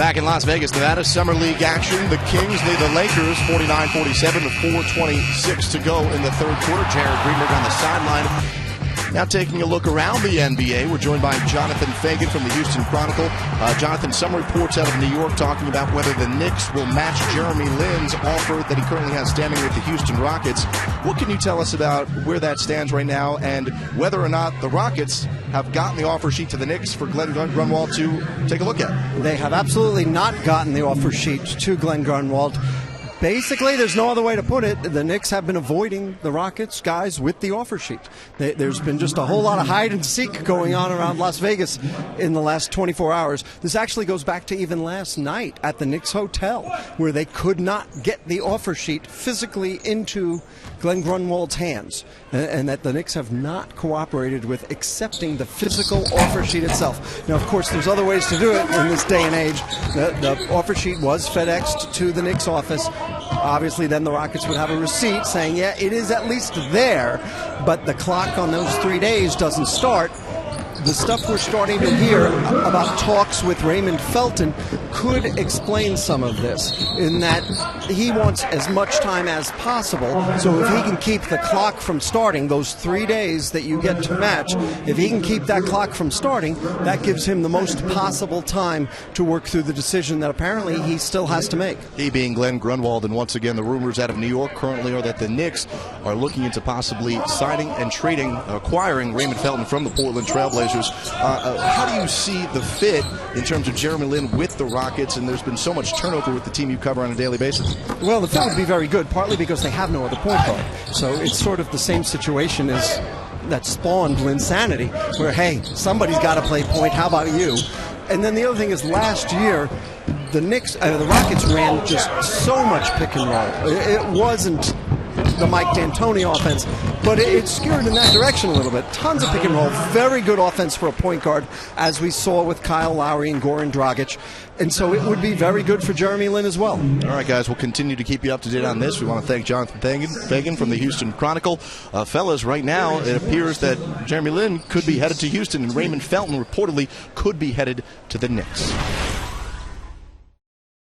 Back in Las Vegas, Nevada, Summer League action. The Kings lead the Lakers 49-47 with 4:26 to go in the third quarter. Jared Greenberg on the sideline. Now taking a look around the NBA, we're joined by Jonathan Fagan from the Houston Chronicle. Jonathan, some reports out of New York talking about whether the Knicks will match Jeremy Lin's offer that he currently has standing with the Houston Rockets. What can you tell us about where that stands right now and whether or not the Rockets have gotten the offer sheet to the Knicks for Glenn Grunwald to take a look at? They have absolutely not gotten the offer sheet to Glenn Grunwald. Basically, there's no other way to put it. The Knicks have been avoiding the Rockets guys with the offer sheet. There's been just a whole lot of hide and seek going on around Las Vegas in the last 24 hours. This actually goes back to even last night at the Knicks Hotel, where they could not get the offer sheet physically into Glenn Grunwald's hands, and that the Knicks have not cooperated with accepting the physical offer sheet itself. Now, of course, there's other ways to do it in this day and age. The offer sheet was FedExed to the Knicks office. Obviously, then the Rockets would have a receipt saying, yeah, it is at least there, but the clock on those 3 days doesn't start. The stuff we're starting to hear about talks with Raymond Felton could explain some of this, in that he wants as much time as possible. So if he can keep the clock from starting, those 3 days that you get to match, if he can keep that clock from starting, that gives him the most possible time to work through the decision that apparently he still has to make. He being Glenn Grunwald, and once again, the rumors out of New York currently are that the Knicks are looking into possibly signing and acquiring Raymond Felton from the Portland Trailblazers. How do you see the fit in terms of Jeremy Lin with the Rockets? And there's been so much turnover with the team you cover on a daily basis. Well, the fit would be very good, partly because they have no other point guard. So it's sort of the same situation as that spawned Linsanity, where, hey, somebody's got to play point. How about you? And then the other thing is, last year, the Rockets ran just so much pick and roll. It wasn't the Mike D'Antoni offense, but it skewed in that direction a little bit. Tons of pick and roll, very good offense for a point guard, as we saw with Kyle Lowry and Goran Dragic, and so it would be very good for Jeremy Lin as well. All right, guys, we'll continue to keep you up to date on this. We want to thank Jonathan Fagan from the Houston Chronicle. Fellas, right now it appears that Jeremy Lin could be headed to Houston, and Raymond Felton reportedly could be headed to the Knicks.